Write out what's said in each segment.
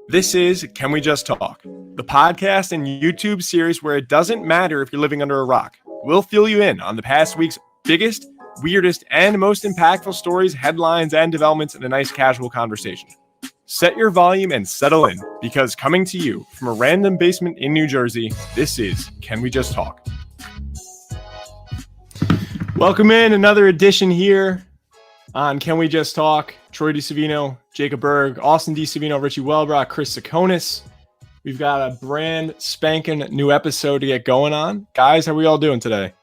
This is Can We Just Talk, the podcast and YouTube series where it doesn't matter if you're living under a rock. We'll fill you in on the past week's biggest, weirdest, and most impactful stories, headlines, and developments in a nice casual conversation. Set your volume and settle in, because coming to you from a random basement in New Jersey, this is Can We Just Talk. Welcome in another edition here on Can We Just Talk. Troy DiSavino, Jacob Berg, Austin DiSavino, Richie Welbrock, Chris Sakonis. We've got a brand spanking new episode to get going on. Guys, how are we all doing today?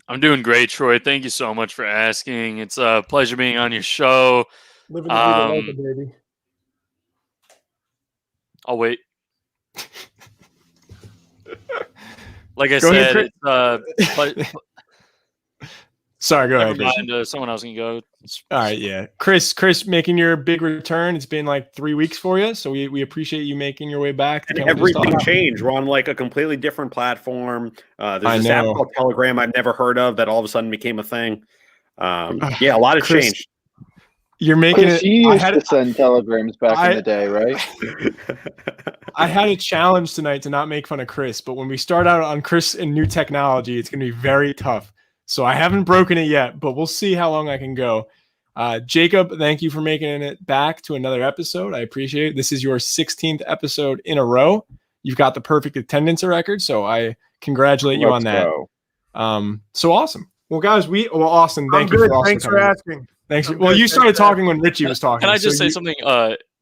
I'm doing great, Troy. Thank you so much for asking. It's a pleasure being on your show. Living the vida loca, baby. I'll wait. Like I said, sorry, go ahead. Someone else can go. All right, yeah. Chris, making your big return. It's been like 3 weeks for you, so we appreciate you making your way back. And everything changed. We're on like a completely different platform. There's this app called Telegram I've never heard of that all of a sudden became a thing. Yeah, a lot has changed. You're making Chris, you used to send telegrams back in the day, right? I had a challenge tonight to not make fun of Chris, but when we start out on Chris and new technology, it's going to be very tough. So I haven't broken it yet, but we'll see how long I can go. Jacob, thank you for making it back to another episode. I appreciate it. This is your 16th episode in a row. You've got the perfect attendance record, so I congratulate you on that. So awesome. Well, guys, Austin, thank you. Thanks for asking. Thanks. Well, you started talking when Richie was talking. Can I just say something?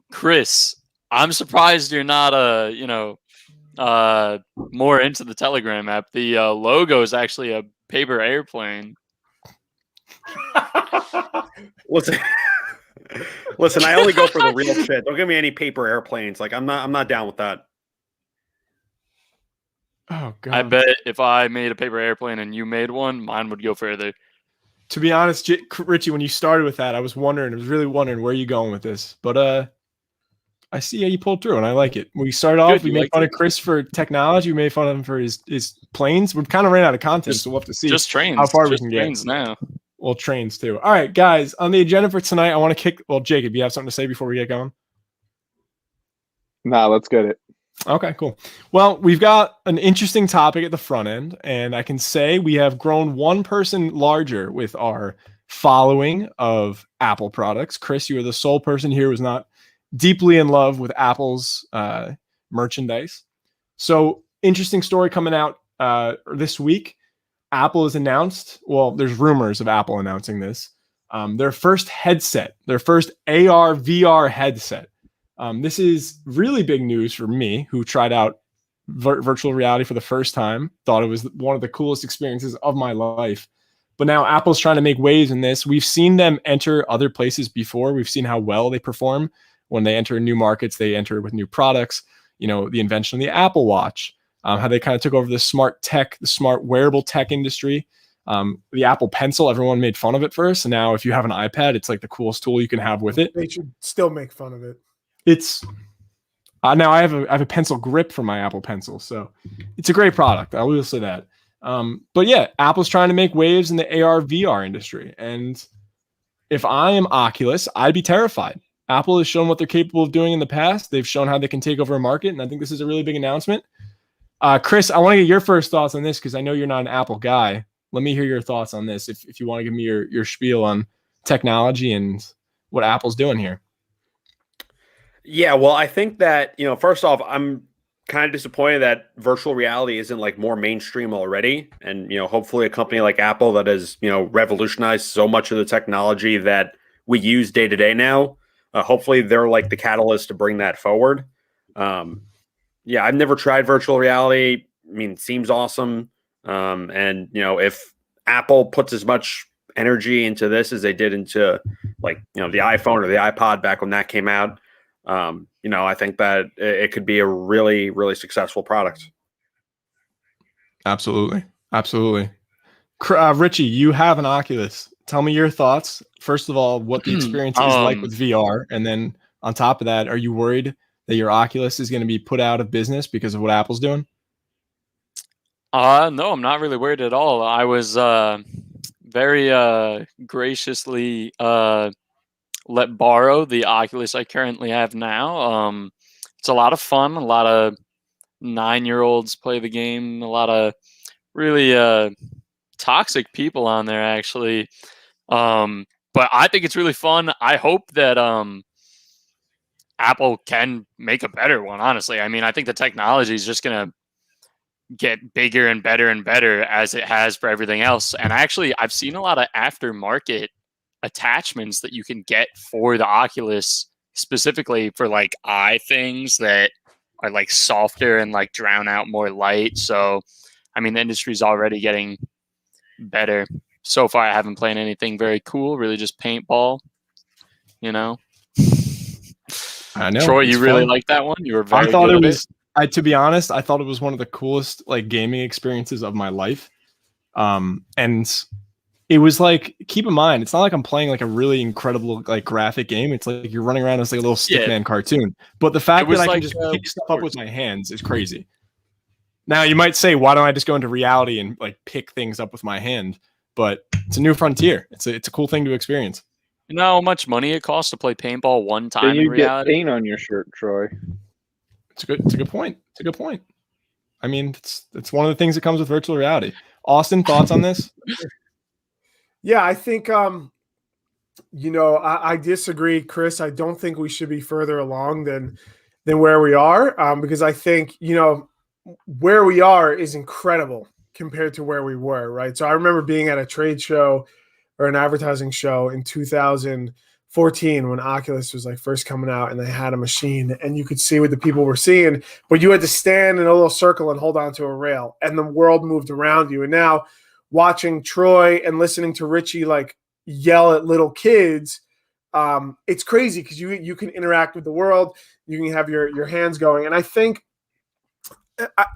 Chris, I'm surprised you're not more into the Telegram app. The logo is actually a paper airplane. Listen, I only go for the real shit. Don't give me any paper airplanes. Like I'm not down with that. Oh god. I bet if I made a paper airplane and you made one, mine would go further. To be honest, Richie, when you started with that, I was really wondering where you're going with this. But I see how you pulled through, and I like it. We started off, we made fun of Chris for technology. We made fun of him for his planes. We've kind of ran out of content, so we'll have to see trains, how far we can trains get. Now. Well, trains too. All right, guys, on the agenda for tonight, I want to Jacob, you have something to say before we get going? Nah, let's get it. Okay, cool. Well, we've got an interesting topic at the front end, and I can say we have grown one person larger with our following of Apple products. Chris, you are the sole person here who's not deeply in love with Apple's merchandise. So, interesting story coming out this week. Apple has announced, well, there's rumors of Apple announcing this, their first headset, their first AR VR headset. This is really big news for me, who tried out virtual reality for the first time, thought it was one of the coolest experiences of my life. But now Apple's trying to make waves in this. We've seen them enter other places before. We've seen how well they perform when they enter new markets. They enter with new products. You know, the invention of the Apple Watch, how they kind of took over the smart tech, the smart wearable tech industry. The Apple Pencil, everyone made fun of it first. And now if you have an iPad, it's like the coolest tool you can have with it. They should still make fun of it. It's now I have a pencil grip for my Apple Pencil, so it's a great product. I will say that. But yeah, Apple's trying to make waves in the AR VR industry, and if I am Oculus, I'd be terrified. Apple has shown what they're capable of doing in the past. They've shown how they can take over a market, and I think this is a really big announcement. Chris, I want to get your first thoughts on this because I know you're not an Apple guy. Let me hear your thoughts on this. If you want to give me your spiel on technology and what Apple's doing here. Yeah, well, I think that, first off, I'm kind of disappointed that virtual reality isn't like more mainstream already. And, hopefully a company like Apple that has, revolutionized so much of the technology that we use day to day now, hopefully they're like the catalyst to bring that forward. Yeah, I've never tried virtual reality. I mean, it seems awesome. And, if Apple puts as much energy into this as they did into the iPhone or the iPod back when that came out, I think that it could be a really, really successful product. Absolutely. Richie, you have an Oculus. Tell me your thoughts. First of all, what the experience is like with VR. And then on top of that, are you worried that your Oculus is going to be put out of business because of what Apple's doing? No, I'm not really worried at all. I was very let borrow the Oculus I currently have now It's a lot of fun. A lot of 9-year-olds play the game. A lot of really toxic people on there, actually. But I think it's really fun. I hope that Apple can make a better one, honestly. I mean, I think the technology is just going to get bigger and better as it has for everything else. And actually, I've seen a lot of aftermarket attachments that you can get for the Oculus, specifically for like eye things that are like softer and like drown out more light. So, I mean, the industry's already getting better. So far, I haven't played anything very cool, really just paintball, you know? I know. Troy, you really fun. like that one? You were very I thought good it at was, to be honest, I thought it was one of the coolest like gaming experiences of my life. And it was like, keep in mind, it's not like I'm playing like a really incredible like graphic game. It's like you're running around as like a little stickman cartoon. But the fact that I can just pick stuff up with my hands is crazy. Now you might say, why don't I just go into reality and like pick things up with my hand? But it's a new frontier. It's a cool thing to experience. You know how much money it costs to play paintball one time Then you in reality? get paint on your shirt, Troy. It's a good point. It's a good point. I mean, it's one of the things that comes with virtual reality. Austin, thoughts on this? Yeah, I think I disagree, Chris. I don't think we should be further along than where we are, because I think where we are is incredible compared to where we were, right? So I remember being at a trade show or an advertising show in 2014 when Oculus was like first coming out, and they had a machine and you could see what the people were seeing, but you had to stand in a little circle and hold onto a rail, and the world moved around you. And now watching Troy and listening to Richie like yell at little kids, it's crazy because you can interact with the world, you can have your hands going. And I think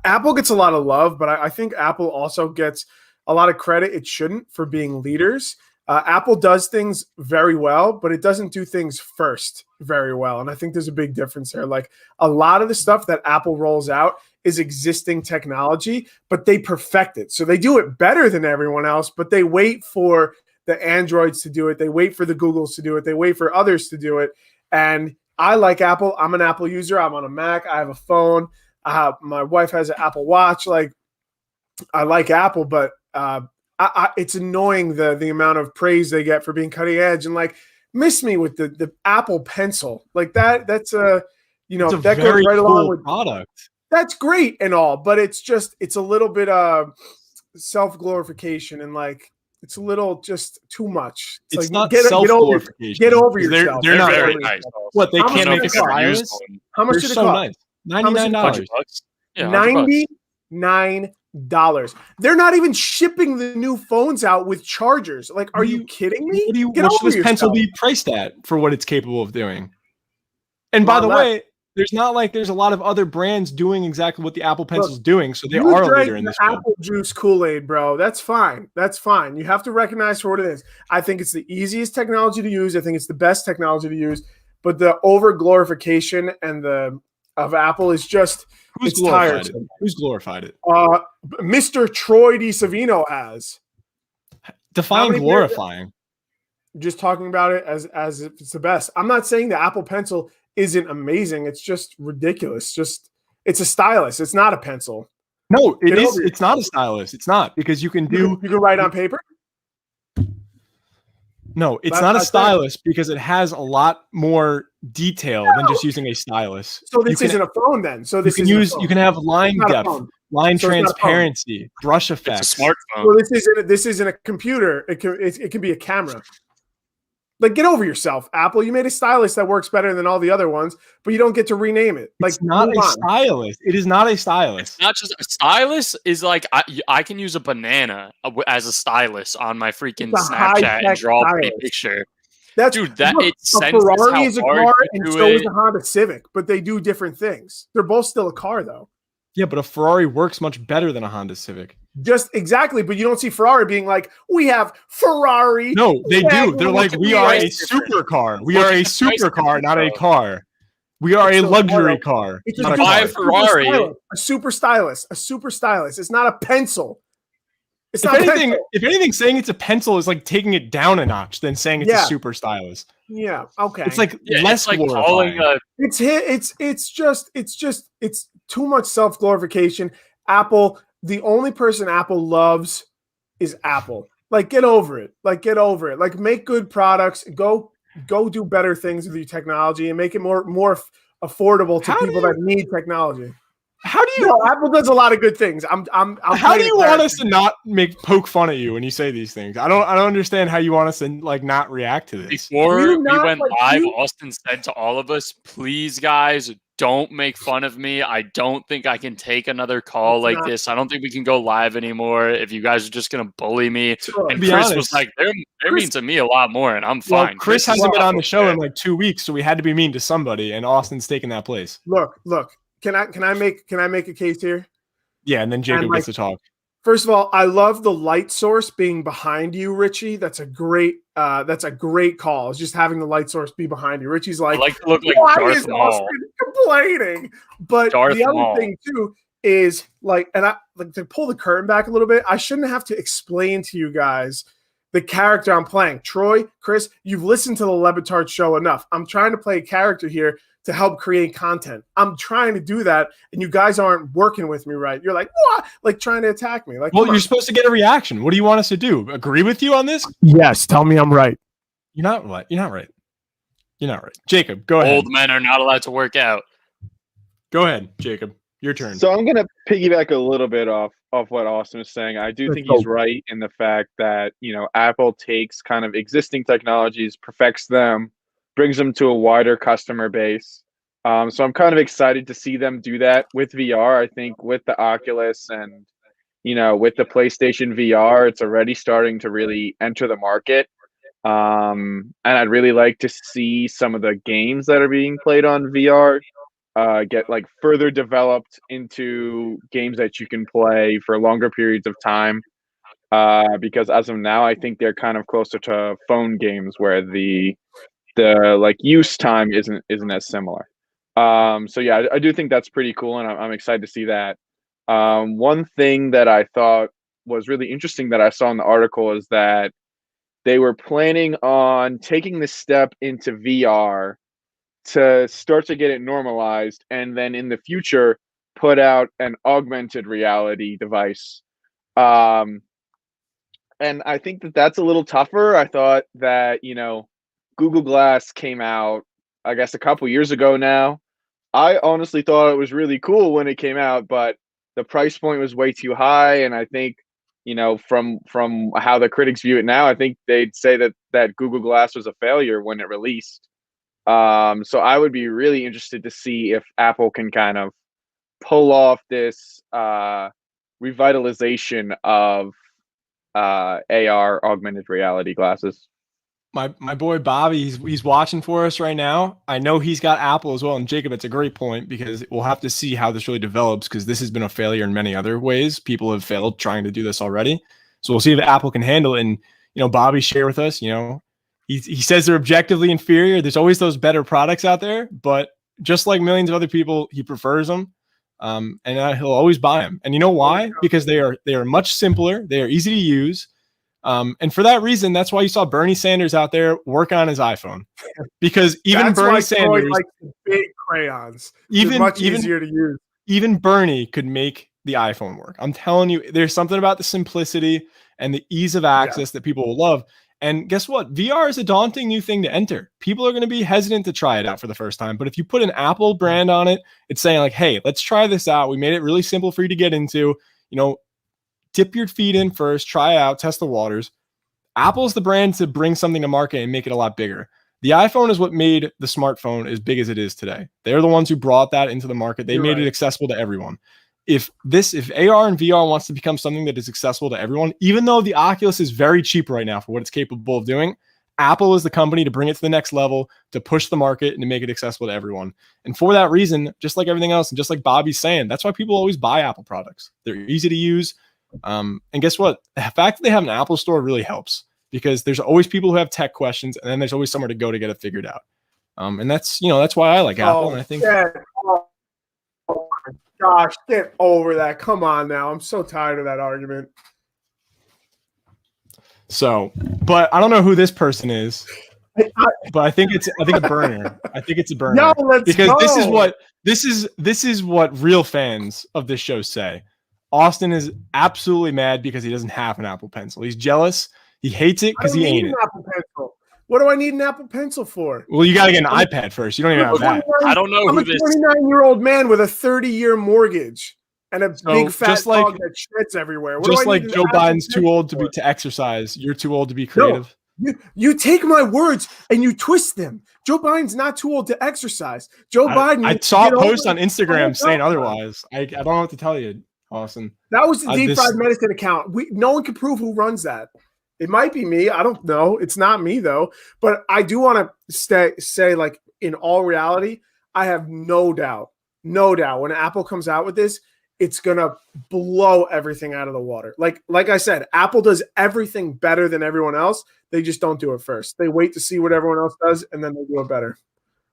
Apple gets a lot of love, but I think Apple also gets a lot of credit it shouldn't for being leaders. Apple does things very well, but it doesn't do things first very well. And I think there's a big difference there. Like a lot of the stuff that Apple rolls out is existing technology, but they perfect it. So they do it better than everyone else, but they wait for the Androids to do it. They wait for the Googles to do it. They wait for others to do it. And I like Apple. I'm an Apple user. I'm on a Mac. I have a phone. My wife has an Apple Watch. Like, I like Apple, but it's annoying the amount of praise they get for being cutting edge, and like miss me with the Apple Pencil like that. That's that goes right along with product. That's great and all, but it's a little bit of self-glorification, and like it's a little just too much. It's like, not self-glorification. Get over yourself. They're not very nice. What, they can't make a stylus? How much did it cost? Nice. $99. Yeah, $99. They're not even shipping the new phones out with chargers. Like, are you kidding me? What should this pencil be priced at for what it's capable of doing? And by the way, there's not like there's a lot of other brands doing exactly what the Apple Pencil's doing, so they are a leader in this field. Apple juice Kool-Aid, bro. That's fine. That's fine. You have to recognize for what it is. I think it's the easiest technology to use. I think it's the best technology to use. But the over glorification and of Apple is just Who's glorified it? Who's glorified it? Mr. Troy DiSavino has. Define glorifying. Just talking about it as if it's the best. I'm not saying the Apple Pencil isn't amazing. It's just ridiculous. It's a stylus. It's not a pencil. No, it is. It's not a stylus. It's not, because you can write on paper. No, it's not a stylus because it has a lot more detail than just using a stylus. So this isn't a phone then. So this you can have line depth, line transparency, brush effects. It's a smartphone. Well, this isn't a computer. It can be a camera. Like, get over yourself, Apple. You made a stylus that works better than all the other ones, but you don't get to rename it. Like, it's not a stylus. It is not a stylus. It's not just a stylus. Is like I can use a banana as a stylus on my freaking Snapchat and draw a pretty picture. It a Ferrari is a car, and so is a Honda Civic, but they do different things. They're both still a car, though. Yeah, but a Ferrari works much better than a Honda Civic. Just exactly, but you don't see Ferrari being like, we have Ferrari. No, they do. They're like, we are a supercar. We are a supercar, not a car. We are a luxury car. Not a Ferrari. A super stylus. It's not a pencil. It's not pencil. If anything, saying it's a pencil is like taking it down a notch than saying it's a super stylus. Yeah. Okay. It's like less it's like glorifying. It's too much self-glorification. Apple, the only person Apple loves is Apple. Like, get over it. Like, make good products. Go do better things with your technology and make it more affordable to people that need technology. How do you? No, Apple does a lot of good things. How do you want us to not poke fun at you when you say these things? I don't understand how you want us to like not react to this. Before we went live, Austin said to all of us, "Please, guys, don't make fun of me. I don't think I can take another call like this. I don't think we can go live anymore if you guys are just gonna bully me." Sure. And Chris was like, "They're mean to me a lot more, and I'm fine." Well, Chris hasn't been on the show in like 2 weeks, so we had to be mean to somebody, and Austin's taking that place. Look. Can I make a case here? Yeah, and then Jacob gets to talk. First of all, I love the light source being behind you, Richie. That's a great call. It's just having the light source be behind you. Richie's like, I like to look like why Darth is Maul. Austin complaining? But Darth the other Maul. thing too is like, and I like to pull the curtain back a little bit. I shouldn't have to explain to you guys the character I'm playing. Troy, Chris, you've listened to the Lebitard show enough. I'm trying to play a character here to help create content. I'm trying to do that, and you guys aren't working with me right. You're like, what? Like trying to attack me. Like, well, you're supposed to get a reaction. What do you want us to do? Agree with you on this? Yes. Tell me I'm right. You're not right. You're not right. You're not right. Jacob, go ahead. Old men are not allowed to work out. Go ahead, Jacob. Your turn. So I'm going to piggyback a little bit off what Austin was saying. I do think he's right in the fact that, Apple takes kind of existing technologies, perfects them, brings them to a wider customer base. So I'm kind of excited to see them do that with VR. I think with the Oculus and, with the PlayStation VR, it's already starting to really enter the market. And I'd really like to see some of the games that are being played on VR get like further developed into games that you can play for longer periods of time. Because as of now, I think they're kind of closer to phone games where the like use time isn't as similar. So yeah, I do think that's pretty cool, and I'm excited to see that. One thing that I thought was really interesting that I saw in the article is that they were planning on taking this step into VR to start to get it normalized, and then in the future put out an augmented reality device. And I think that that's a little tougher. I thought that, Google Glass came out, I guess, a couple years ago now. I honestly thought it was really cool when it came out, but the price point was way too high. And I think, from how the critics view it now, I think they'd say that Google Glass was a failure when it released. So I would be really interested to see if Apple can kind of pull off this revitalization of AR, augmented reality glasses. My boy Bobby, he's watching for us right now. I know he's got Apple as well. And Jacob, it's a great point because we'll have to see how this really develops because this has been a failure in many other ways. People have failed trying to do this already. So we'll see if Apple can handle it. And, Bobby shared with us, he says they're objectively inferior. There's always those better products out there, but just like millions of other people, he prefers them. And he'll always buy them. And you know why? Because they are much simpler. They are easy to use. And for that reason, that's why you saw Bernie Sanders out there work on his iPhone, because even Bernie Sanders likes the big crayons. Even much easier to use. Even Bernie could make the iPhone work. I'm telling you, there's something about the simplicity and the ease of access that people will love. And guess what? VR is a daunting new thing to enter. People are going to be hesitant to try it out for the first time. But if you put an Apple brand on it, it's saying like, hey, let's try this out. We made it really simple for you to get into. Dip your feet in first, try it out, test the waters. Apple's the brand to bring something to market and make it a lot bigger. The iPhone is what made the smartphone as big as it is today. They're the ones who brought that into the market. They made it accessible to everyone. If AR and VR wants to become something that is accessible to everyone, even though the Oculus is very cheap right now for what it's capable of doing, Apple is the company to bring it to the next level, to push the market and to make it accessible to everyone. And for that reason, just like everything else, and just like Bobby's saying, that's why people always buy Apple products. They're easy to use. And guess what? The fact that they have an Apple store really helps because there's always people who have tech questions, and then there's always somewhere to go to get it figured out. And that's why I like Apple. And I think, oh my gosh, get over that. Come on now. I'm so tired of that argument. So, but I don't know who this person is. But I think it's a burner. I think it's a burner. No, let's because go. this is what real fans of this show say. Austin is absolutely mad because he doesn't have an Apple Pencil. He's jealous. He hates it because he ain't it. Apple Pencil. What do I need an Apple Pencil for? Well, you got to get an iPad first. You don't even have that. I don't know I'm who a this. 29-year-old man with a 30-year mortgage and a big fat dog that shits everywhere. Just like Joe Biden's too old to exercise, you're too old to be creative. No, you take my words and you twist them. Joe Biden's not too old to exercise. Joe Biden. I saw a post on Instagram saying otherwise. I don't know what to tell you, Austin. That was the Deep Fried Medicine account. No one can prove who runs that. It might be me. I don't know. It's not me though. But I do want to say, like, in all reality, I have no doubt when Apple comes out with this, it's gonna blow everything out of the water. Like I said, Apple does everything better than everyone else. They just don't do it first. They wait to see what everyone else does, and then they do it better.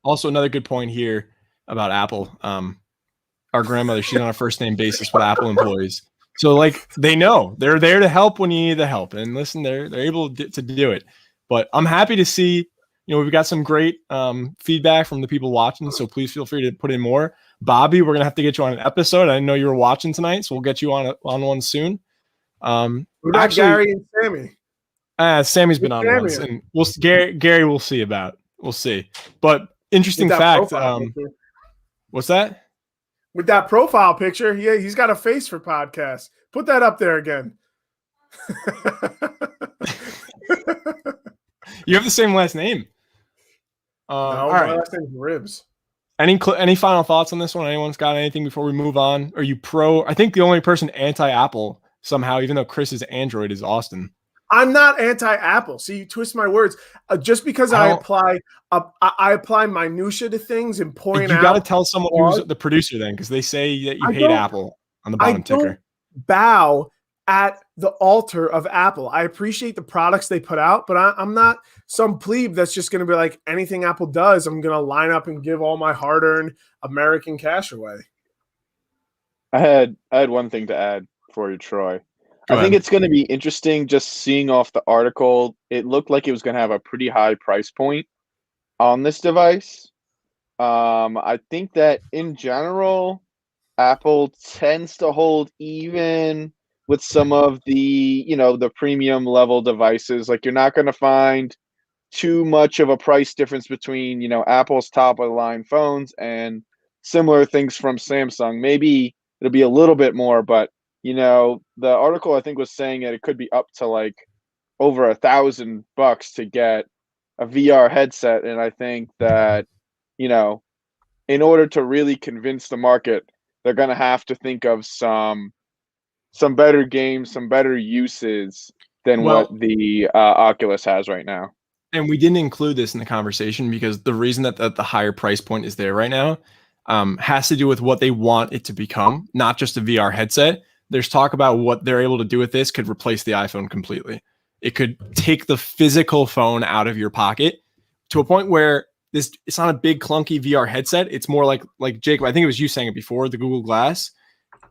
Also, another good point here about Apple. Our grandmother, she's on a first name basis with Apple employees. So, like, they know they're there to help when you need the help. And listen, they're able to do it. But I'm happy to see, we've got some great feedback from the people watching. So please feel free to put in more. Bobby, we're going to have to get you on an episode. I know you were watching tonight, so we'll get you on one soon. What about Gary and Sammy? Sammy's been on once, and Gary we'll see about. We'll see. But interesting fact. What's that? With that profile picture, yeah, he's got a face for podcasts. Put that up there again. You have the same last name. No, all my right. last name's Ribs. Any final thoughts on this one? Anyone's got anything before we move on? Are you pro? I think the only person anti-Apple somehow, even though Chris is Android, is Austin. I'm not anti-Apple. See, you twist my words. Just because I apply minutia to things and point out. You got to tell someone who's the producer then, because they say that you hate Apple on the bottom ticker. Don't bow at the altar of Apple. I appreciate the products they put out, but I'm not some plebe that's just going to be like, anything Apple does, I'm going to line up and give all my hard-earned American cash away. I had one thing to add for you, Troy. I think it's going to be interesting just seeing off the article. It looked like it was going to have a pretty high price point on this device. I think that in general, Apple tends to hold even with some of the, the premium level devices. Like, you're not going to find too much of a price difference between, Apple's top of the line phones and similar things from Samsung. Maybe it'll be a little bit more, but the article I think was saying that it could be up to like over $1,000 to get a VR headset. And I think that, in order to really convince the market, they're going to have to think of some better games, some better uses than what the Oculus has right now. And we didn't include this in the conversation because the reason that the higher price point is there right now has to do with what they want it to become, not just a VR headset. There's talk about what they're able to do with this could replace the iPhone completely. It could take the physical phone out of your pocket to a point where it's not a big clunky VR headset. It's more like Jacob, I think it was you saying it before, the Google Glass.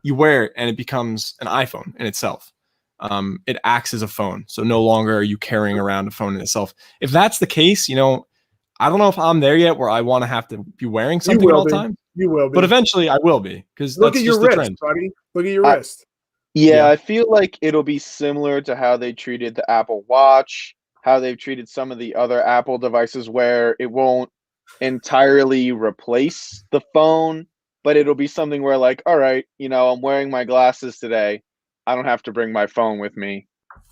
You wear it and it becomes an iPhone in itself. It acts as a phone. So no longer are you carrying around a phone in itself. If that's the case, I don't know if I'm there yet where I want to have to be wearing something all the time. You will be. But eventually I will be, because look that's at your just the wrist, trend. buddy. Look at your wrist. Yeah, I feel like it'll be similar to how they treated the Apple Watch, how they've treated some of the other Apple devices, where it won't entirely replace the phone, but it'll be something where, like, all right, I'm wearing my glasses today. I don't have to bring my phone with me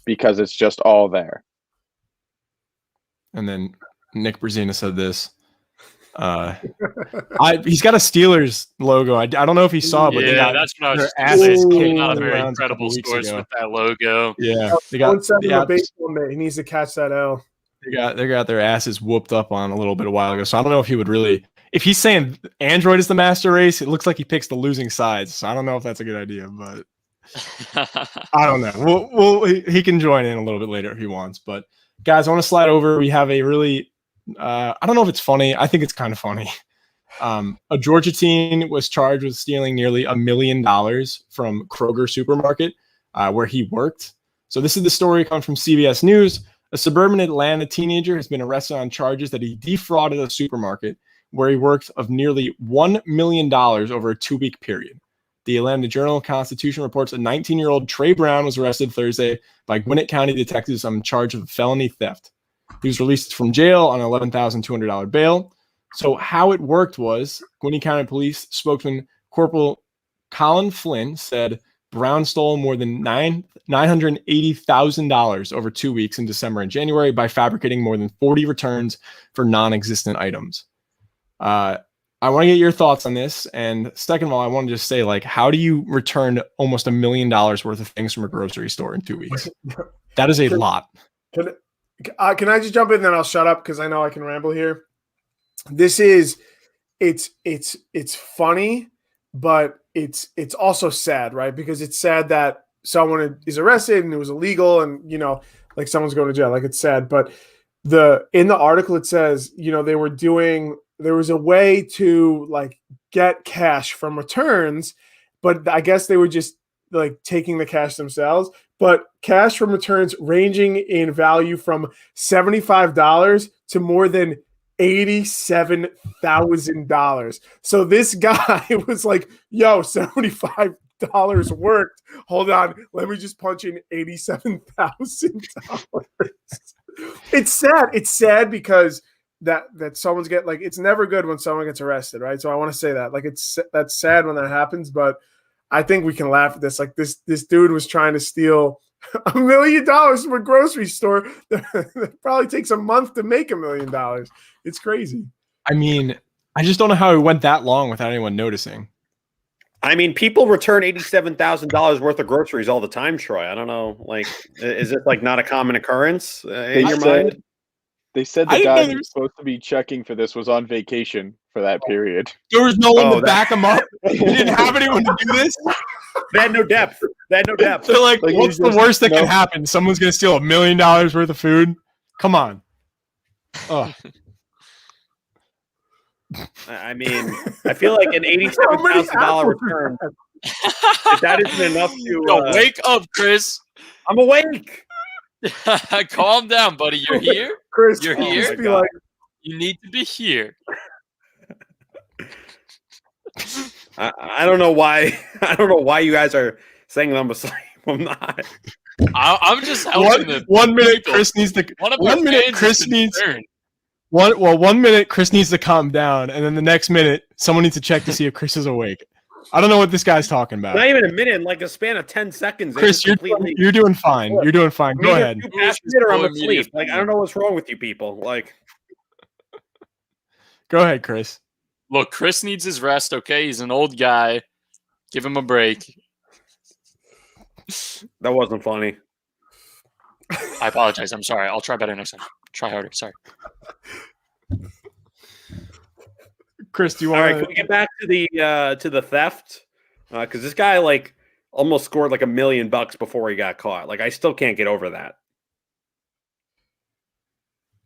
because it's just all there. And then Nick Brazina said this. He's got a Steelers logo. I don't know if he saw it, but that's what I was just saying. A lot of very incredible scores with that logo. Yeah, they got baseball day. He needs to catch that L. They got their asses whooped up on a little bit a while ago. So I don't know if he would really. If he's saying Android is the master race, it looks like he picks the losing sides. So I don't know if that's a good idea, but I don't know. He can join in a little bit later if he wants. But guys, I want to slide over. We have a really. I don't know if it's funny. I think it's kind of funny. A Georgia teen was charged with stealing nearly $1 million from Kroger supermarket where he worked. So this is the story coming from CBS News. A suburban Atlanta teenager has been arrested on charges that he defrauded a supermarket where he worked of nearly $1 million over a 2-week period. The Atlanta Journal-Constitution reports a 19-year-old Trey Brown was arrested Thursday by Gwinnett County detectives on charge of felony theft. He was released from jail on an $11,200 bail. So how it worked was Gwinnett County Police spokesman Corporal Colin Flynn said Brown stole more than $980,000 over 2 weeks in December and January by fabricating more than 40 returns for non-existent items. I want to get your thoughts on this. And second of all, I want to just say, like, how do you return almost $1 million worth of things from a grocery store in 2 weeks? That is a lot. Can I just jump in, then I'll shut up because I know I can ramble here. This is it's funny, but it's also sad, right? Because it's sad that someone is arrested and it was illegal, and like someone's going to jail. Like, it's sad, but in the article it says there was a way to like get cash from returns, but I guess they were just like taking the cash themselves. But cash from returns ranging in value from $75 to more than $87,000. So this guy was like, yo, $75 worked. Hold on, let me just punch in $87,000. It's sad. It's sad because that someone's it's never good when someone gets arrested, right? So I want to say that, like, that's sad when that happens, but I think we can laugh at this. Like, this dude was trying to steal $1 million from a grocery store. That probably takes a month to make $1 million. It's crazy. I mean, I just don't know how it went that long without anyone noticing. I mean, people return $87,000 worth of groceries all the time, Troy. I don't know. Like, is it like not a common occurrence in your mind? They said the guy who was supposed to be checking for this was on vacation for that period. There was no one to back him up. They didn't have anyone to do this. They had no depth. They're like what's the worst that can happen? Someone's going to steal $1 million worth of food? Come on. Oh. I mean, I feel like an $87,000 return, if that isn't enough to... wake up, Chris. I'm awake. Calm down, buddy. You're here. Chris, you're here. You need to be here. I don't know why. I don't know why you guys are saying I'm asleep. I'm not. I'm just helping 1 minute. Chris needs to. 1 minute. Chris needs. 1 minute. Chris needs to calm down, and then the next minute, someone needs to check to see if Chris is awake. I don't know what this guy's talking about. Not even a minute, in like a span of 10 seconds. Chris, you're doing fine. You're doing fine. Go ahead. I'm asleep. Like, I don't know what's wrong with you people. Like, go ahead, Chris. Look, Chris needs his rest. Okay, he's an old guy. Give him a break. That wasn't funny. I apologize. I'm sorry. I'll try better next time. Try harder. Sorry. Chris, do you want? All right, can we get back to the theft? Because this guy like almost scored like $1 million before he got caught. Like, I still can't get over that.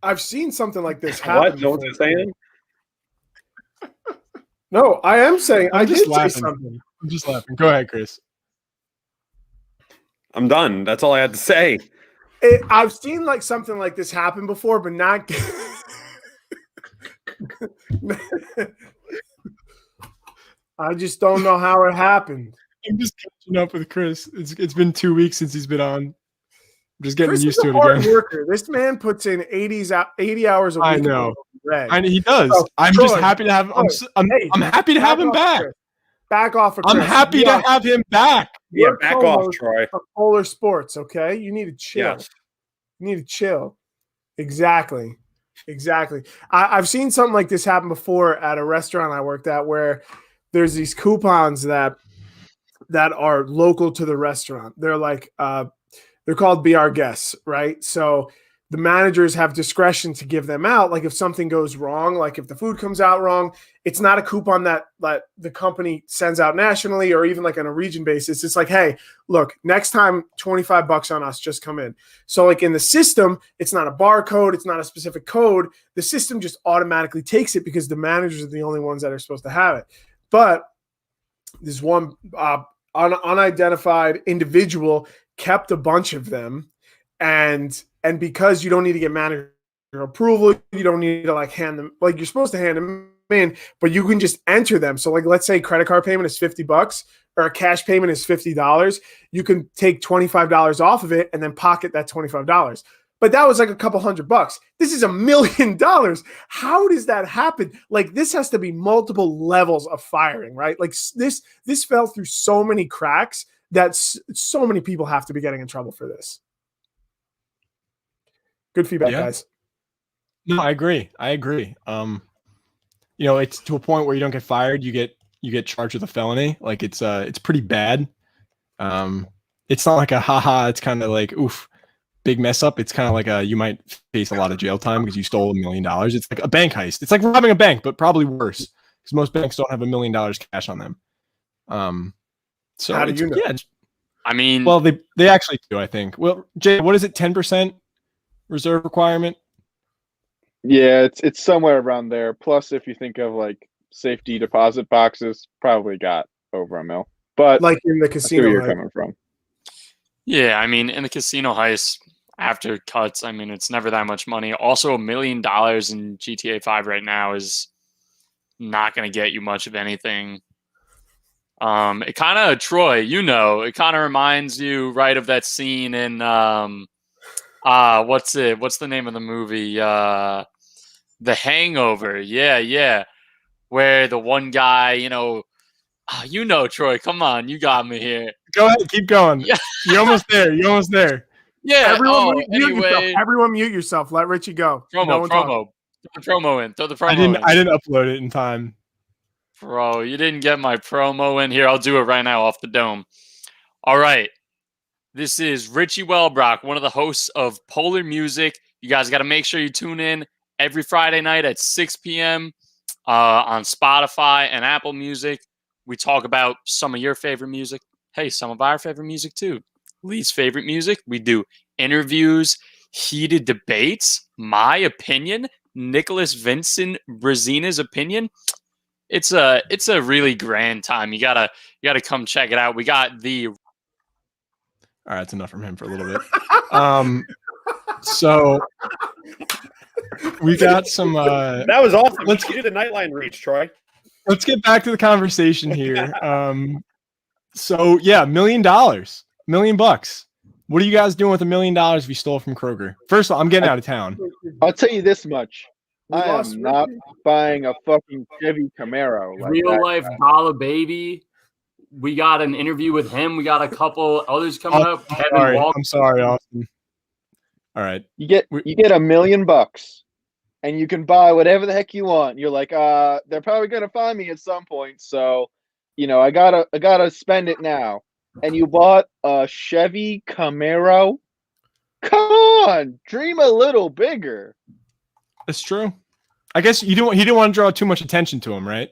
I've seen something like this happen. What? No one's saying? No, I am saying. I just did laughing. say something. I'm just laughing. Go ahead, Chris. I'm done. That's all I had to say. I've seen like something like this happen before, but not. I just don't know how it happened. I'm just catching up with Chris. It's been 2 weeks since he's been on. I'm just getting Chris used to it hard again. Worker. This man puts in 80 hours a week. I know. He does. So, I'm Troy, just happy to have. I'm happy to have him back. Chris. Back off of Chris. I'm happy to have him back. Yeah, back off, Troy. Polar Sports, okay? You need to chill. Yes. You need to chill. Exactly. I've seen something like this happen before at a restaurant I worked at, where there's these coupons that are local to the restaurant. They're like they're called Be Our Guests, right? So the managers have discretion to give them out. Like, if something goes wrong, like if the food comes out wrong, it's not a coupon that the company sends out nationally or even like on a region basis. It's like, hey, look, next time $25 on us, just come in. So like in the system, it's not a barcode, it's not a specific code. The system just automatically takes it because the managers are the only ones that are supposed to have it. But this one unidentified individual kept a bunch of them, and because you don't need to get manager approval, you don't need to like hand them, like you're supposed to hand them in, but you can just enter them. So like, let's say credit card payment is $50 or a cash payment is $50. You can take $25 off of it and then pocket that $25. But that was like a couple $100. This is $1 million. How does that happen? Like, this has to be multiple levels of firing, right? Like this fell through so many cracks that so many people have to be getting in trouble for this. Good feedback, guys. No, I agree. It's to a point where you don't get fired, you get charged with a felony. Like it's pretty bad. It's not like a haha, it's kind of like oof, big mess up. It's kind of like you might face a lot of jail time because you stole $1 million. It's like a bank heist. It's like robbing a bank, but probably worse because most banks don't have $1 million cash on them. So how do you know? Yeah, I mean, well, they actually do, I think. Well, Jay, what is it? 10% reserve requirement? Yeah, it's somewhere around there. Plus, if you think of like safety deposit boxes, probably got over $1 million. But like in the casino, you're coming from. Yeah, I mean, in the casino heist, after cuts, I mean, it's never that much money. Also, $1 million in GTA 5 right now is not going to get you much of anything. It kind of, Troy, it kind of reminds you, right, of that scene in what's the name of the movie? The Hangover. Yeah. Where the one guy, Troy, come on, you got me here. Go ahead, keep going. Yeah. You're almost there. Yeah. Everyone mute yourself. Everyone mute yourself. Let Richie go. Promo. Throw the promo in. I didn't upload it in time. Bro, you didn't get my promo in here. I'll do it right now off the dome. All right. This is Richie Wellbrock, one of the hosts of Polar Music. You guys got to make sure you tune in every Friday night at 6 p.m. On Spotify and Apple Music. We talk about some of your favorite music. Hey, some of our favorite music too. Least favorite music. We do interviews, heated debates, my opinion, Nicholas Vincent Brazina's opinion. It's a really grand time. You gotta come check it out. We got the. All right, that's enough from him for a little bit. So we got some. That was awesome. Let's do the Nightline reach, Troy. Let's get back to the conversation here. So yeah, $1 million, $1 million. What are you guys doing with $1 million if you stole from Kroger? First of all, I'm getting out of town. I'll tell you this much. I am not buying a fucking Chevy Camaro. Like real life dollar baby. We got an interview with him. We got a couple others coming up. Kevin Walker. I'm sorry, Austin. All right. You get $1 million and you can buy whatever the heck you want. You're like, they're probably gonna find me at some point, so I gotta spend it now. And you bought a Chevy Camaro? Come on, dream a little bigger. That's true. I guess he didn't want to draw too much attention to him, right?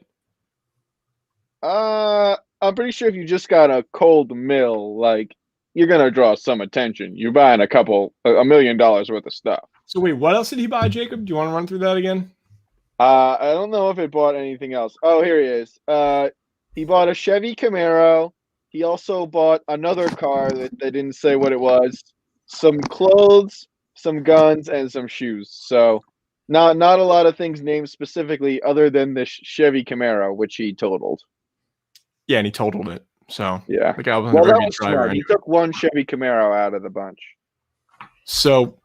I'm pretty sure if you just got a cold mill, like you're gonna draw some attention. You're buying $1 million worth of stuff. So wait, what else did he buy, Jacob? Do you want to run through that again? I don't know if it bought anything else. Oh, here he is. He bought a Chevy Camaro. He also bought another car that they didn't say what it was. Some clothes, some guns, and some shoes. So not a lot of things named specifically other than the Chevy Camaro, which he totaled. Yeah, and he totaled it. So yeah, the guy wasn't a very good driver. He took one Chevy Camaro out of the bunch. So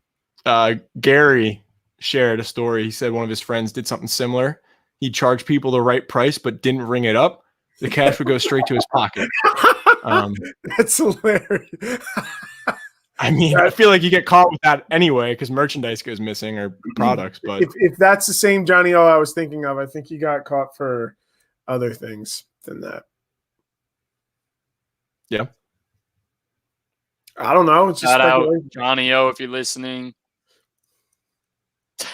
Gary shared a story. He said one of his friends did something similar. He charged people the right price, but didn't ring it up. The cash would go straight to his pocket. That's hilarious. I mean, I feel like you get caught with that anyway because merchandise goes missing or products. But if that's the same Johnny O I was thinking of, I think he got caught for other things than that. Yeah. I don't know. It's just shout out Johnny O if you're listening.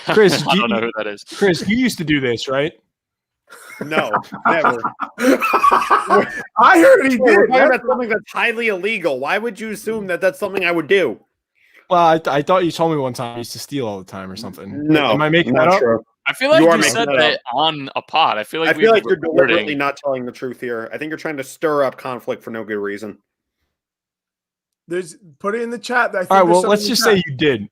Chris, I don't know who that is. Chris, you used to do this, right? No, never. I heard he did. That's something that's highly illegal. Why would you assume that that's something I would do? Well, I thought you told me one time you used to steal all the time or something. No, am I making that up? True. I feel like you said that on a pod. I feel like you're deliberately not telling the truth here. I think you're trying to stir up conflict for no good reason. Put it in the chat. I think All right, well, there's let's something in just the say chat. you did.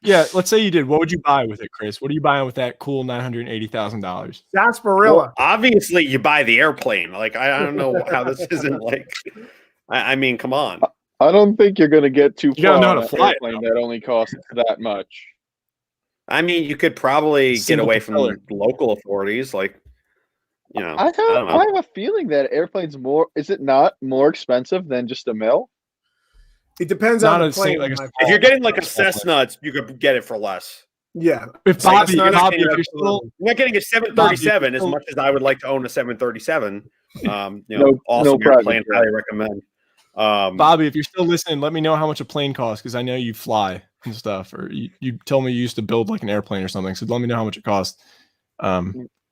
Yeah, let's say you did. What would you buy with it, Chris? What are you buying with that cool $980,000? Sarsaparilla. Well, obviously, you buy the airplane. Like, I don't know how this isn't like. I mean, come on. I don't think you're going to get too You gotta far know how on to an fly it, airplane that only costs that much. I mean, you could probably get Single away propeller. from local authorities, like, you know. I don't know. have a feeling that airplane's more. Is it not more expensive than just a mill? It depends Not on a the plane. single, like a If you're getting like a small plane. Cessna, you could get it for less. Yeah. If Bobby, Cessna, Bobby, if absolutely. you're still, You're not getting a 737 as Bobby, much as I would like to own a 737. No Awesome private airplane, jet. highly recommend. Bobby, if you're still listening, let me know how much a plane costs because I know you fly and stuff, or you told me you used to build like an airplane or something. So let me know how much it costs.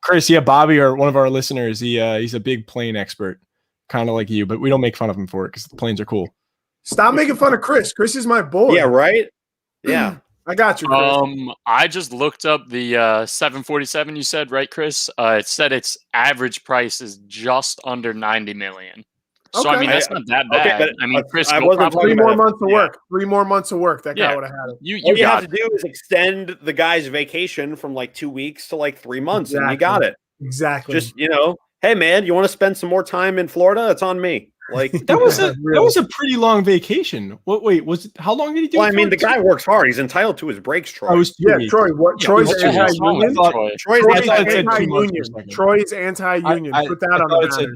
Chris, yeah, Bobby, or one of our listeners, he's a big plane expert, kind of like you, but we don't make fun of him for it because the planes are cool. Stop making fun of Chris. Chris is my boy. Yeah, right? Yeah. I got you, Chris. I just looked up the 747 you said, right, Chris? It said its average price is just under 90 million. So I Okay. mean that's not that bad. Okay, but I mean, Chris, I you'll wasn't probably Three talking more about it. months of Yeah. work. 3 more months of work. That guy Yeah. would have had it. you All you got have to do is extend the guy's vacation from like 2 weeks to like 3 months, and you Exactly. got it. Exactly. Just, hey man, you want to spend some more time in Florida? It's on me. Like, That was a Really. that was a pretty long vacation. Wait, was it, how long did he do? well, it I mean, for? the guy works hard. He's entitled to his breaks, Troy. I was 2 Yeah, weeks. Troy. What? Yeah, Troy's what the hell's wrong with anti-union. Troy? Troy's I Troy's thought it said 2 months for a anti-union. second. Troy's anti-union. I Put that on thought the it said, banner.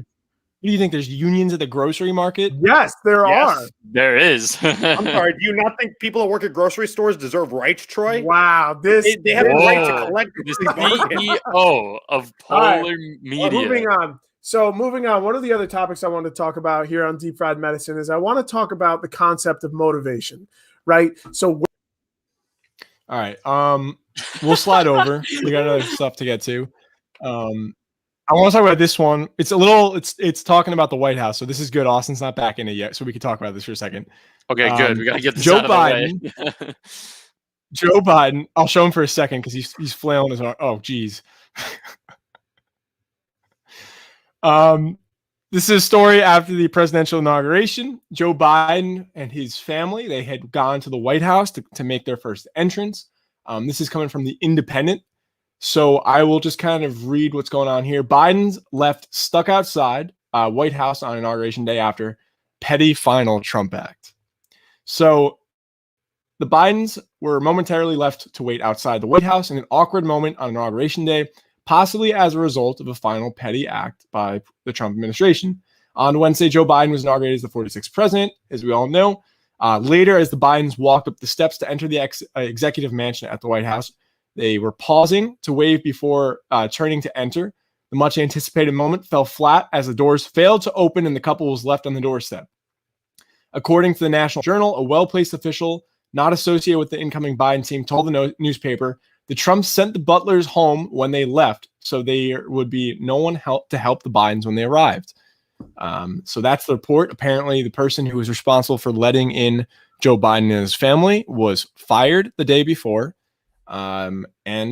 what do you think? There's unions at the grocery market? Yes, there Yes. are. there is. I'm sorry. Do you not think people that work at grocery stores deserve rights, Troy? Wow. This. They have the right to Whoa. collect The the bargain. CEO of All right. Polar Well, Media. moving on. So moving on, one of the other topics I want to talk about here on Deep Fried Medicine is I want to talk about the concept of motivation, right? So All right. We'll slide over. We got other stuff to get to. I want to talk about this one. It's talking about the White House. So this is good. Austin's not back in it yet, so we can talk about this for a second. Okay, good. We gotta get this Joe out of the way. Joe Biden. I'll show him for a second because he's flailing his arm. Oh, geez. This is a story after the presidential inauguration. Joe Biden and his family, they had gone to the White House to make their first entrance. This is coming from the Independent. So I will just kind of read what's going on here. Biden's left stuck outside White House on inauguration day after petty final Trump act. So the Bidens were momentarily left to wait outside the White House in an awkward moment on inauguration day, possibly as a result of a final petty act by the Trump administration. On Wednesday, Joe Biden was inaugurated as the 46th president, as we all know. Later, as the Bidens walked up the steps to enter the executive mansion at the White House, they were pausing to wave before turning to enter. The much anticipated moment fell flat as the doors failed to open and the couple was left on the doorstep. According to the National Journal, a well-placed official not associated with the incoming Biden team told the newspaper the Trumps sent the butlers home when they left, so there would be no one to help the Bidens when they arrived. So that's the report. Apparently, the person who was responsible for letting in Joe Biden and his family was fired the day before, and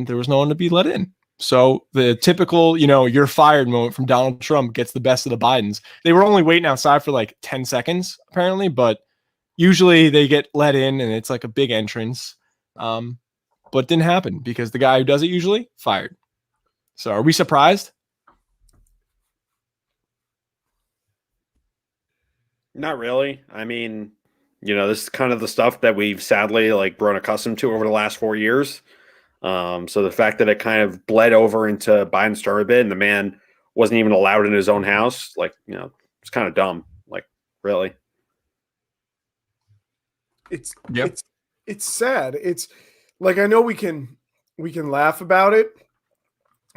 there was no one to be let in. So the typical, you're fired moment from Donald Trump gets the best of the Bidens. They were only waiting outside for like 10 seconds, apparently, but usually they get let in and it's like a big entrance. But it didn't happen because the guy who does it usually fired. So are we surprised? Not really. I mean, this is kind of the stuff that we've sadly grown accustomed to over the last 4 years. So the fact that it kind of bled over into Biden's term a bit and the man wasn't even allowed in his own house, it's kind of dumb. Really. it's sad. It's like, I know we can laugh about it,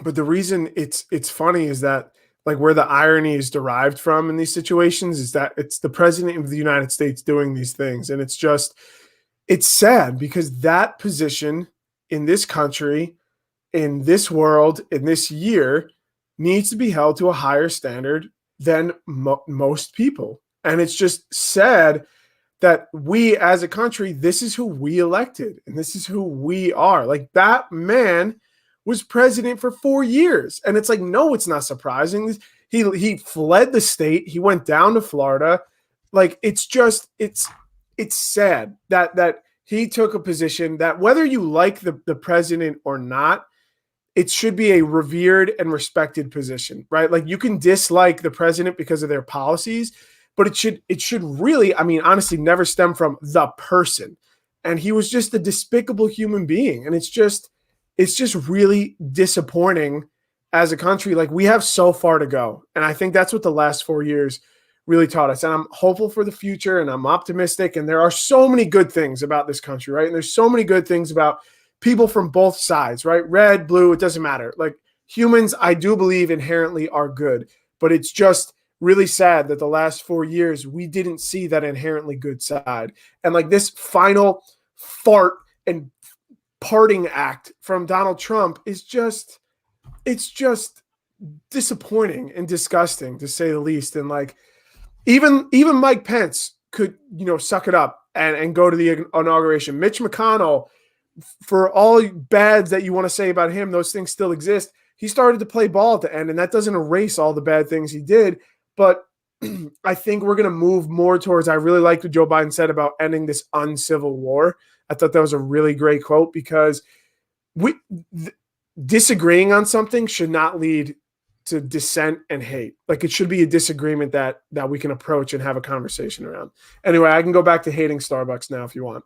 but the reason it's funny is that where the irony is derived from in these situations is that it's the president of the United States doing these things. And it's sad because that position in this country, in this world, in this year needs to be held to a higher standard than most people. And it's just sad that we as a country, this is who we elected and this is who we are. That man was president for 4 years. And it's no, it's not surprising. He fled the state. He went down to Florida, Like it's sad that he took a position that whether you like the president or not, it should be a revered and respected position, right? Like you can dislike the president because of their policies, but it should really, I mean, honestly, never stem from the person. And he was just a despicable human being. And it's just really disappointing as a country. Like we have so far to go. And I think that's what the last 4 years really taught us. And I'm hopeful for the future and I'm optimistic. And there are so many good things about this country, right? And there's so many good things about people from both sides, right? Red, blue, it doesn't matter. Like humans, I do believe inherently are good, but it's just really sad that the last 4 years we didn't see that inherently good side. And like this final fart and parting act from Donald Trump is just, it's just disappointing and disgusting to say the least. And like even Mike Pence could, suck it up and go to the inauguration. Mitch McConnell, for all bads that you want to say about him, those things still exist. He started to play ball at the end, and that doesn't erase all the bad things he did. But I think we're going to move more towards, I really like what Joe Biden said about ending this uncivil war. I thought that was a really great quote because disagreeing on something should not lead to dissent and hate. Like it should be a disagreement that we can approach and have a conversation around. Anyway, I can go back to hating Starbucks now if you want.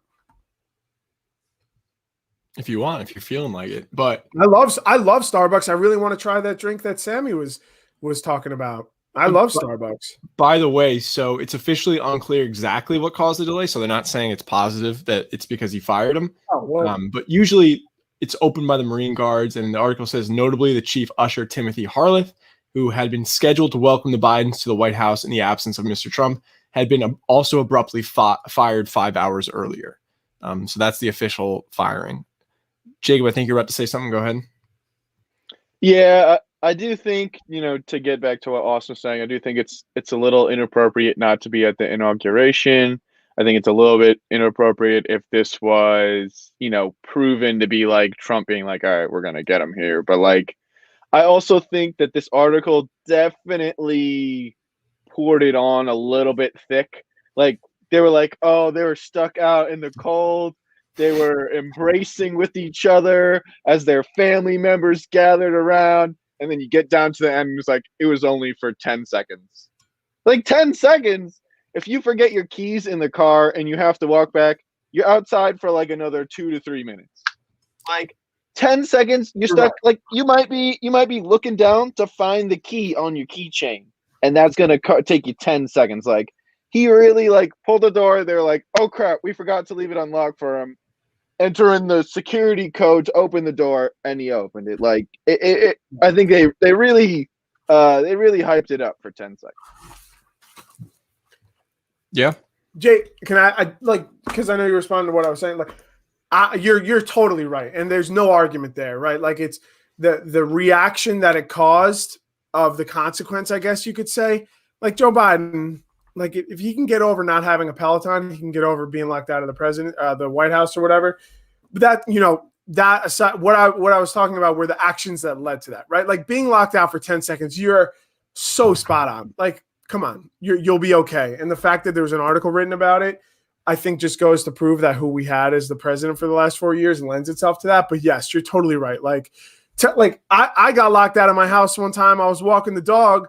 If you're feeling like it. But I love Starbucks. I really want to try that drink that Sammy was talking about. I love Starbucks. By the way, so it's officially unclear exactly what caused the delay. So they're not saying it's positive that it's because he fired him. Oh, well. But usually it's opened by the Marine Guards. And the article says, notably, the chief usher, Timothy Harleth, who had been scheduled to welcome the Bidens to the White House in the absence of Mr. Trump, had been also abruptly fired 5 hours earlier. So that's the official firing. Jacob, I think you're about to say something. Go ahead. Yeah, I do think, to get back to what Austin was saying, I do think it's a little inappropriate not to be at the inauguration. I think it's a little bit inappropriate if this was, proven to be like Trump being like, all right, we're going to get him here. But like, I also think that this article definitely poured it on a little bit thick. Like they were like, oh, they were stuck out in the cold. They were embracing with each other as their family members gathered around. And then you get down to the end and it's like, it was only for 10 seconds. Like 10 seconds. If you forget your keys in the car and you have to walk back, you're outside for like another 2 to 3 minutes. Like 10 seconds, you're stuck. Like you might be looking down to find the key on your keychain. And that's going to take you 10 seconds. Like he really like pulled the door. They're like, oh crap, we forgot to leave it unlocked for him. Enter in the security code to open the door, and he opened it. Like it I think they really hyped it up for 10 seconds. Yeah, Jay, can I like because I know you responded to what I was saying. Like, you're totally right, and there's no argument there, right? Like it's the reaction that it caused of the consequence, I guess you could say. Like Joe Biden. Like if he can get over not having a Peloton, he can get over being locked out of the White House or whatever. But that aside, what I was talking about were the actions that led to that, right? Like being locked out for 10 seconds, you're so spot on. Like, come on, you'll be okay. And the fact that there was an article written about it, I think just goes to prove that who we had as the president for the last 4 years lends itself to that. But yes, you're totally right. Like I got locked out of my house one time. I was walking the dog.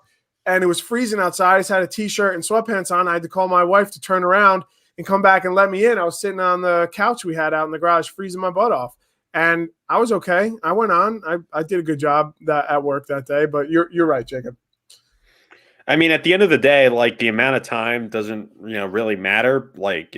And it was freezing outside. I just had a T-shirt and sweatpants on. I had to call my wife to turn around and come back and let me in. I was sitting on the couch we had out in the garage, freezing my butt off. And I was okay. I went on. I did a good job at work that day. But you're right, Jacob. I mean, at the end of the day, like the amount of time doesn't, really matter. Like,